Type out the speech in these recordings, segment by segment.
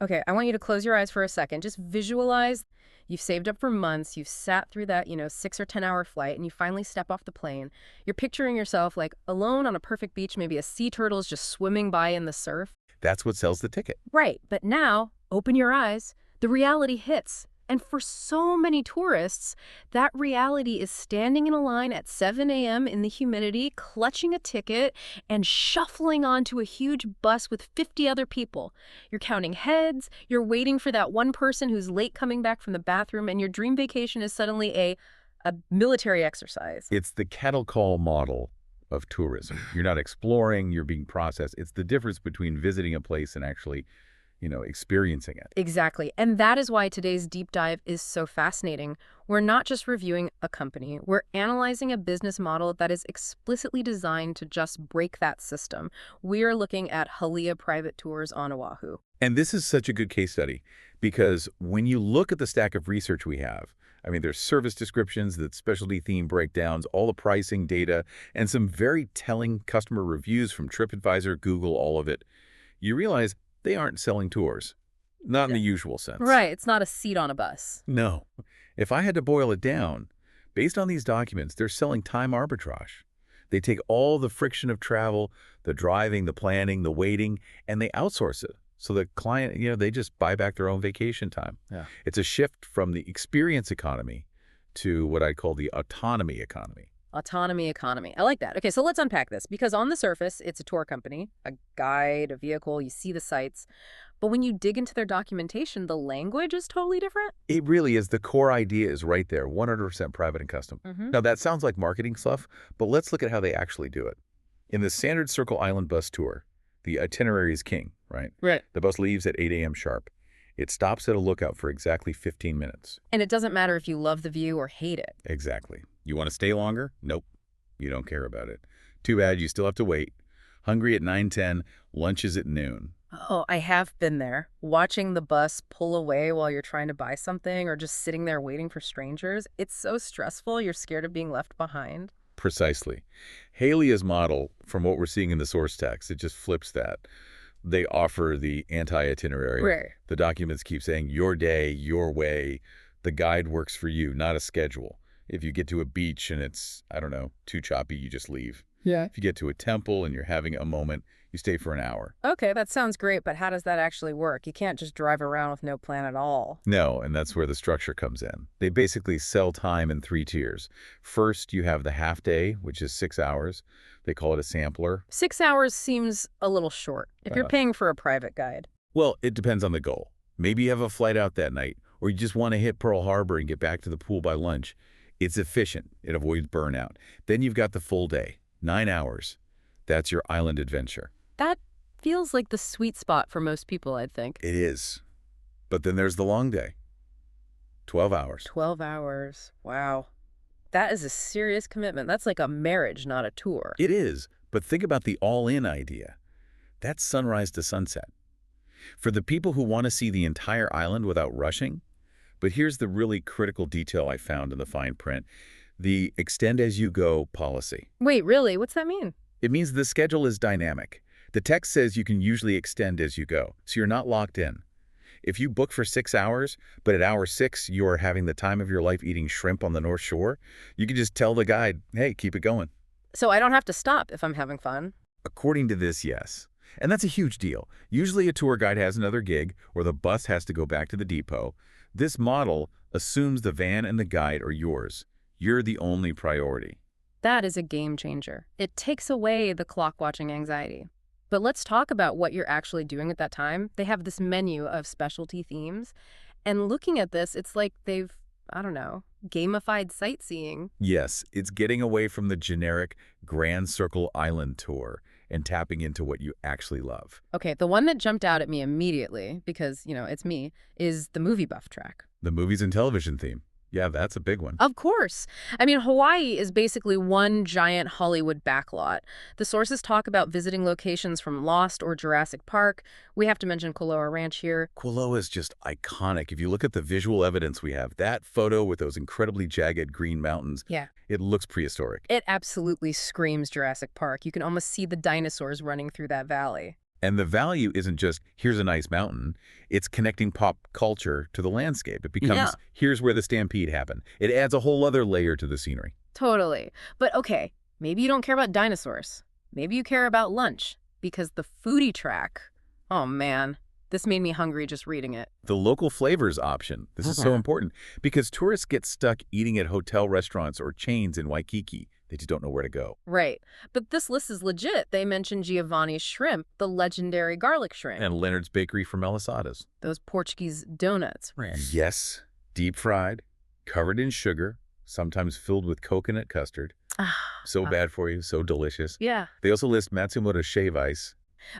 Okay, I want you to close your eyes for a second. Just visualize you've saved up for months, you've sat through that, 6 or 10-hour flight, and you finally step off the plane. You're picturing yourself like alone on a perfect beach, maybe a sea turtle's just swimming by in the surf. That's what sells the ticket. Right, but now, open your eyes, the reality hits. And for so many tourists, that reality is standing in a line at 7 a.m. in the humidity, clutching a ticket, and shuffling onto a huge bus with 50 other people. You're counting heads, you're waiting for that one person who's late coming back from the bathroom, and your dream vacation is suddenly a military exercise. It's the cattle call model of tourism. You're not exploring, you're being processed. It's the difference between visiting a place and actually experiencing it. Exactly. And that is why today's deep dive is so fascinating. We're not just reviewing a company, we're analyzing a business model that is explicitly designed to just break that system. We are looking at Halia Private Tours on Oahu. And this is such a good case study because when you look at the stack of research we have, I mean, there's service descriptions, the specialty theme breakdowns, all the pricing data, and some very telling customer reviews from TripAdvisor, Google, all of it. You realize they aren't selling tours. Not in the usual sense. Right. It's not a seat on a bus. No. If I had to boil it down, based on these documents, they're selling time arbitrage. They take all the friction of travel, the driving, the planning, the waiting, and they outsource it. So the client, they just buy back their own vacation time. Yeah. It's a shift from the experience economy to what I call the autonomy economy. Autonomy economy. I like that. Okay, so let's unpack this. Because on the surface, it's a tour company, a guide, a vehicle, you see the sights. But when you dig into their documentation, the language is totally different. It really is. The core idea is right there, 100% private and custom. Now, that sounds like marketing fluff, but let's look at how they actually do it. In the standard Circle Island bus tour, the itinerary is king, right? Right. The bus leaves at 8 a.m. sharp. It stops at a lookout for exactly 15 minutes. And it doesn't matter if you love the view or hate it. Exactly. You want to stay longer? Nope. You don't care about it. Too bad, you still have to wait. Hungry at 9:10, lunch is at noon. Oh, I have been there. Watching the bus pull away while you're trying to buy something or just sitting there waiting for strangers. It's so stressful. You're scared of being left behind. Precisely. Halia's model, from what we're seeing in the source text, it just flips that. They offer the anti-itinerary. Right. The documents keep saying your day, your way. The guide works for you, not a schedule. If you get to a beach and it's, I don't know, too choppy, you just leave. Yeah. If you get to a temple and you're having a moment, you stay for an hour. Okay, that sounds great, but how does that actually work? You can't just drive around with no plan at all. No, and that's where the structure comes in. They basically sell time in 3 tiers. First, you have the half day, which is 6 hours. They call it a sampler. 6 hours seems a little short if you're paying for a private guide. Well, it depends on the goal. Maybe you have a flight out that night, or you just want to hit Pearl Harbor and get back to the pool by lunch. It's efficient. It avoids burnout. Then you've got the full day, 9 hours. That's your island adventure. That feels like the sweet spot for most people, I'd think. It is. But then there's the long day, 12 hours. 12 hours. Wow. That is a serious commitment. That's like a marriage, not a tour. It is, but think about the all-in idea. That's sunrise to sunset. For the people who want to see the entire island without rushing, but here's the really critical detail I found in the fine print, the extend-as-you-go policy. Wait, really? What's that mean? It means the schedule is dynamic. The text says you can usually extend as you go, so you're not locked in. If you book for 6 hours, but at hour 6 you are having the time of your life eating shrimp on the North Shore, you can just tell the guide, hey, keep it going. So I don't have to stop if I'm having fun? According to this, yes. And that's a huge deal. Usually a tour guide has another gig, or the bus has to go back to the depot. This model assumes the van and the guide are yours. You're the only priority. That is a game changer. It takes away the clock-watching anxiety. But let's talk about what you're actually doing at that time. They have this menu of specialty themes. And looking at this, it's like they've, I don't know, gamified sightseeing. Yes, it's getting away from the generic Grand Circle Island tour and tapping into what you actually love. Okay, the one that jumped out at me immediately, because, it's me, is the movie buff track. The movies and television theme. Yeah, that's a big one. Of course. I mean, Hawaii is basically one giant Hollywood backlot. The sources talk about visiting locations from Lost or Jurassic Park. We have to mention Kualoa Ranch here. Kualoa is just iconic. If you look at the visual evidence we have, that photo with those incredibly jagged green mountains, Yeah. it looks prehistoric. It absolutely screams Jurassic Park. You can almost see the dinosaurs running through that valley. And the value isn't just, here's a nice mountain. It's connecting pop culture to the landscape. It Yeah. becomes, here's where the stampede happened. It adds a whole other layer to the scenery. Totally. But okay, maybe you don't care about dinosaurs. Maybe you care about lunch, because the foodie track, oh man, this made me hungry just reading it. The local flavors option. This is so important because tourists get stuck eating at hotel restaurants or chains in Waikiki. They just don't know where to go. Right. But this list is legit. They mentioned Giovanni's shrimp, the legendary garlic shrimp, And Leonard's Bakery for Malasadas. those Portuguese donuts. Yes, deep fried, covered in sugar, sometimes filled with coconut custard. Ah, So bad for you, so delicious. yeah. They also list Matsumoto shave ice.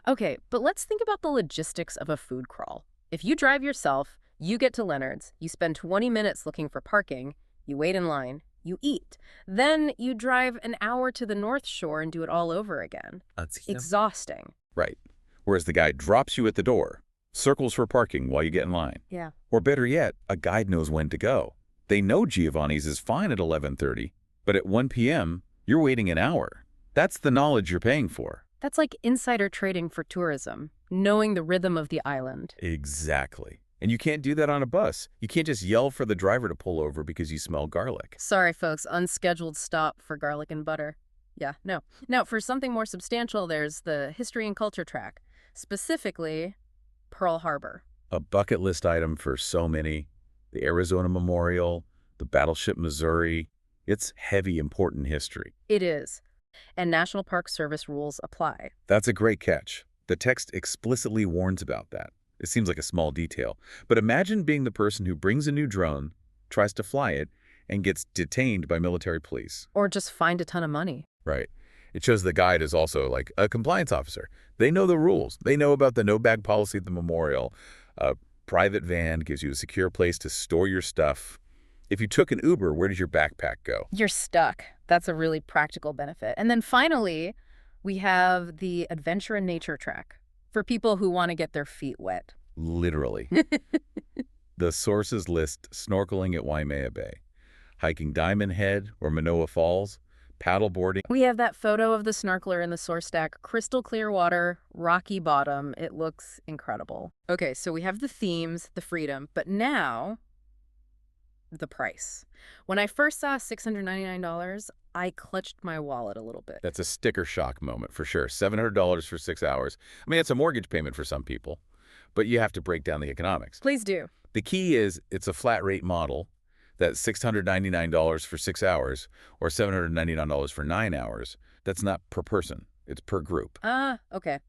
Okay, but let's think about the logistics of a food crawl. If you drive yourself, you get to Leonard's, you spend 20 minutes looking for parking, you wait in line, you eat. Then you drive an hour to the North Shore and do it all over again. Exhausting. Right. Whereas the guy drops you at the door, circles for parking while you get in line. Yeah. Or better yet, a guide knows when to go. They know Giovanni's is fine at 11:30, but at 1 p.m., you're waiting an hour. That's the knowledge you're paying for. That's like insider trading for tourism, knowing the rhythm of the island. Exactly. And you can't do that on a bus. You can't just yell for the driver to pull over because you smell garlic. Sorry, folks, unscheduled stop for garlic and butter. Yeah, no. Now, for something more substantial, there's the history and culture track, specifically Pearl Harbor. A bucket list item for so many. The Arizona Memorial, the Battleship Missouri. It's heavy, important history. It is. And National Park Service rules apply. That's a great catch. The text explicitly warns about that. It seems like a small detail. But imagine being the person who brings a new drone, tries to fly it, and gets detained by military police. Or just find a ton of money. Right. It shows the guide is also like a compliance officer. They know the rules. They know about the no-bag policy at the memorial. A private van gives you a secure place to store your stuff. If you took an Uber, where does your backpack go? You're stuck. That's a really practical benefit. And then finally, we have the Adventure in Nature track for people who want to get their feet wet. Literally. The sources list snorkeling at Waimea Bay, hiking Diamond Head or Manoa Falls, paddleboarding. We have that photo of the snorkeler in the source stack, crystal clear water, rocky bottom. It looks incredible. Okay, so we have the themes, the freedom, but now the price. When I first saw $699, I clutched my wallet a little bit. That's a sticker shock moment for sure. $700 for 6 hours. I mean, it's a mortgage payment for some people, but you have to break down the economics. Please do. The key is it's a flat rate model. That's $699 for 6 hours or $799 for 9 hours. That's not per person. It's per group. Okay.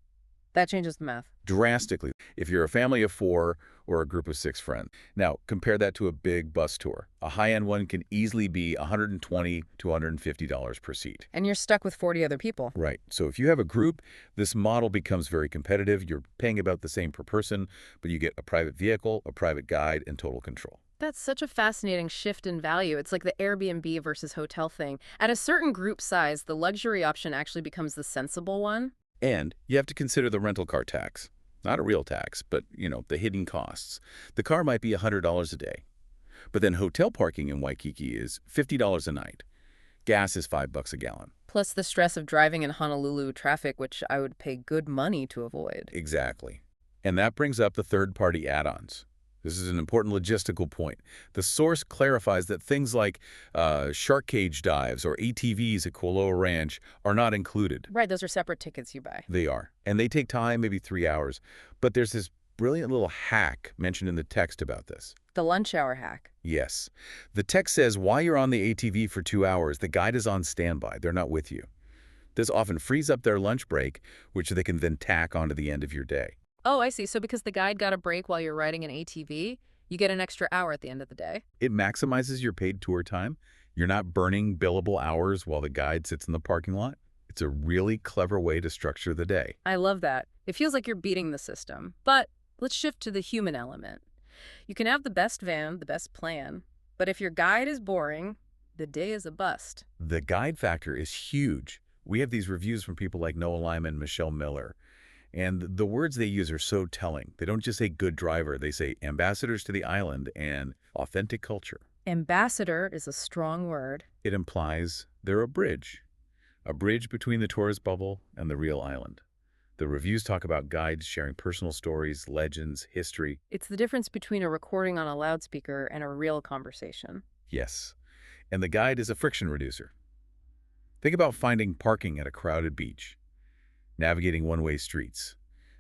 That changes the math. Drastically, if you're a family of 4 or a group of 6 friends. Now, compare that to a big bus tour. A high-end one can easily be $120 to $150 per seat. And you're stuck with 40 other people. Right. So if you have a group, this model becomes very competitive. You're paying about the same per person, but you get a private vehicle, a private guide, and total control. That's such a fascinating shift in value. It's like the Airbnb versus hotel thing. At a certain group size, the luxury option actually becomes the sensible one. And you have to consider the rental car tax. Not a real tax, but, the hidden costs. The car might be $100 a day. But then hotel parking in Waikiki is $50 a night. Gas is $5 a gallon. Plus the stress of driving in Honolulu traffic, which I would pay good money to avoid. Exactly. And that brings up the third-party add-ons. This is an important logistical point. The source clarifies that things like shark cage dives or ATVs at Kualoa Ranch are not included. Right, those are separate tickets you buy. They are. And they take time, maybe 3 hours. But there's this brilliant little hack mentioned in the text about this. The lunch hour hack. Yes. The text says while you're on the ATV for 2 hours, the guide is on standby. They're not with you. This often frees up their lunch break, which they can then tack onto the end of your day. Oh, I see. So because the guide got a break while you're riding an ATV, you get an extra hour at the end of the day. It maximizes your paid tour time. You're not burning billable hours while the guide sits in the parking lot. It's a really clever way to structure the day. I love that. It feels like you're beating the system. But let's shift to the human element. You can have the best van, the best plan, but if your guide is boring, the day is a bust. The guide factor is huge. We have these reviews from people like Noah Lyman and Michelle Miller. And the words they use are so telling. They don't just say good driver. They say ambassadors to the island and authentic culture. Ambassador is a strong word. It implies they're a bridge between the tourist bubble and the real island. The reviews talk about guides sharing personal stories, legends, history. It's the difference between a recording on a loudspeaker and a real conversation. Yes. And the guide is a friction reducer. Think about finding parking at a crowded beach, navigating one-way streets,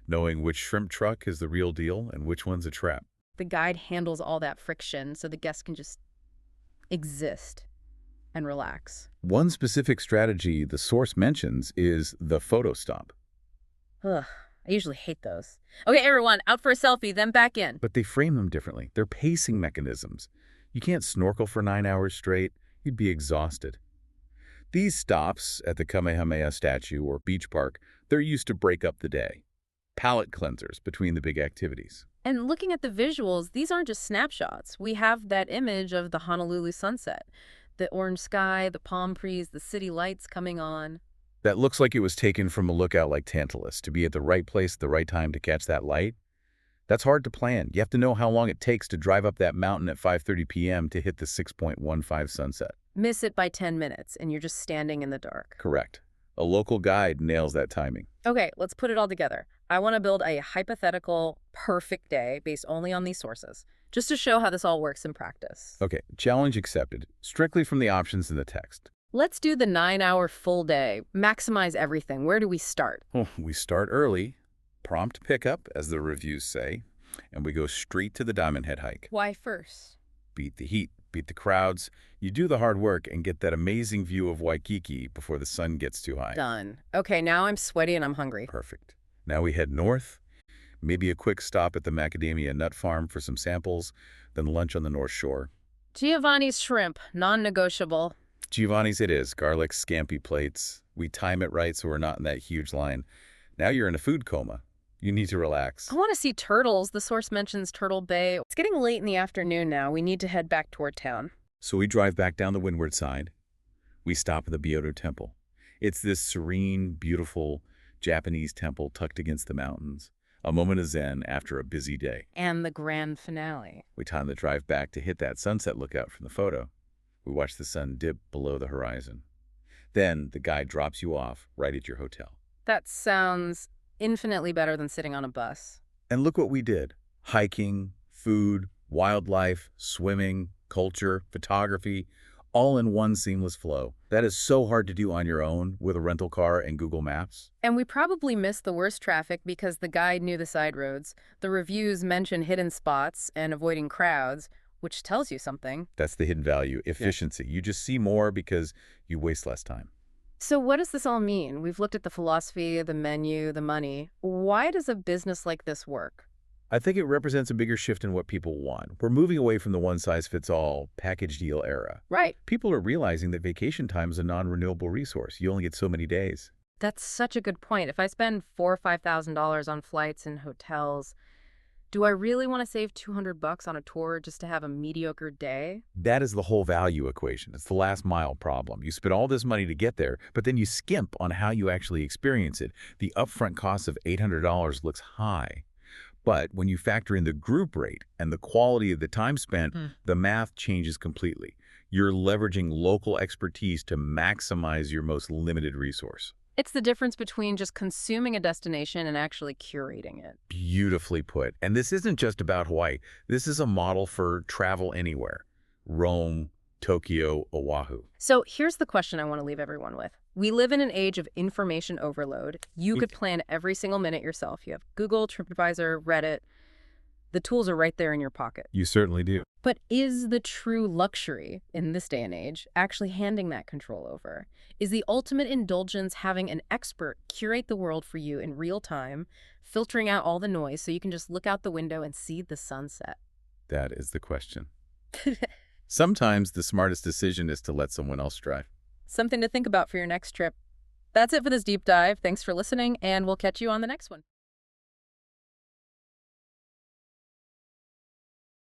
knowing which shrimp truck is the real deal and which one's a trap. The guide handles all that friction so the guest can just exist and relax. One specific strategy the source mentions is the photo stop. Ugh, I usually hate those. Okay, everyone, out for a selfie, then back in. But they frame them differently. They're pacing mechanisms. You can't snorkel for 9 hours straight. You'd be exhausted. These stops at the Kamehameha statue or beach park, they're used to break up the day. Palate cleansers between the big activities. And looking at the visuals, these aren't just snapshots. We have that image of the Honolulu sunset. The orange sky, the palm trees, the city lights coming on. That looks like it was taken from a lookout like Tantalus, to be at the right place at the right time to catch that light. That's hard to plan. You have to know how long it takes to drive up that mountain at 5:30 p.m. to hit the 6.15 sunset. Miss it by 10 minutes, and you're just standing in the dark. Correct. A local guide nails that timing. Okay, let's put it all together. I want to build a hypothetical, perfect day based only on these sources, just to show how this all works in practice. Okay, challenge accepted. Strictly from the options in the text. Let's do the 9-hour full day. Maximize everything. Where do we start? Oh, we start early, prompt pickup, as the reviews say, and we go straight to the Diamond Head hike. Why first? Beat the heat, beat the crowds. You do the hard work and get that amazing view of Waikiki before the sun gets too high. Done. Okay, now I'm sweaty and I'm hungry. Perfect. Now we head north, maybe a quick stop at the Macadamia Nut Farm for some samples, then lunch on the North Shore. Giovanni's shrimp, non-negotiable. Giovanni's it is, garlic, scampi plates. We time it right so we're not in that huge line. Now you're in a food coma. You need to relax. I want to see turtles. The source mentions Turtle Bay. It's getting late in the afternoon now. We need to head back toward town. So we drive back down the windward side. We stop at the Byodo Temple. It's this serene, beautiful Japanese temple tucked against the mountains. A moment of zen after a busy day. And the grand finale. We time the drive back to hit that sunset lookout from the photo. We watch the sun dip below the horizon. Then the guide drops you off right at your hotel. That sounds infinitely better than sitting on a bus. And look what we did. Hiking, food, wildlife, swimming, culture, photography, all in one seamless flow. That is so hard to do on your own with a rental car and Google Maps. And we probably missed the worst traffic because the guide knew the side roads. The reviews mention hidden spots and avoiding crowds, which tells you something. That's the hidden value, efficiency. You just see more because you waste less time. So what does this all mean? We've looked at the philosophy, the menu, the money. Why does a business like this work? I think it represents a bigger shift in what people want. We're moving away from the one-size-fits-all package deal era. Right. People are realizing that vacation time is a non-renewable resource. You only get so many days. That's such a good point. If I spend $4,000 or $5,000 on flights and hotels, do I really want to save $200 on a tour just to have a mediocre day? That is the whole value equation. It's the last mile problem. You spend all this money to get there, but then you skimp on how you actually experience it. The upfront cost of $800 looks high. But when you factor in the group rate and the quality of the time spent, the math changes completely. You're leveraging local expertise to maximize your most limited resource. It's the difference between just consuming a destination and actually curating it. Beautifully put. And this isn't just about Hawaii. This is a model for travel anywhere. Rome, Tokyo, Oahu. So here's the question I want to leave everyone with. We live in an age of information overload. You could plan every single minute yourself. You have Google, TripAdvisor, Reddit. The tools are right there in your pocket. You certainly do. But is the true luxury in this day and age actually handing that control over? Is the ultimate indulgence having an expert curate the world for you in real time, filtering out all the noise so you can just look out the window and see the sunset? That is the question. Sometimes the smartest decision is to let someone else drive. Something to think about for your next trip. That's it for this deep dive. Thanks for listening, and we'll catch you on the next one.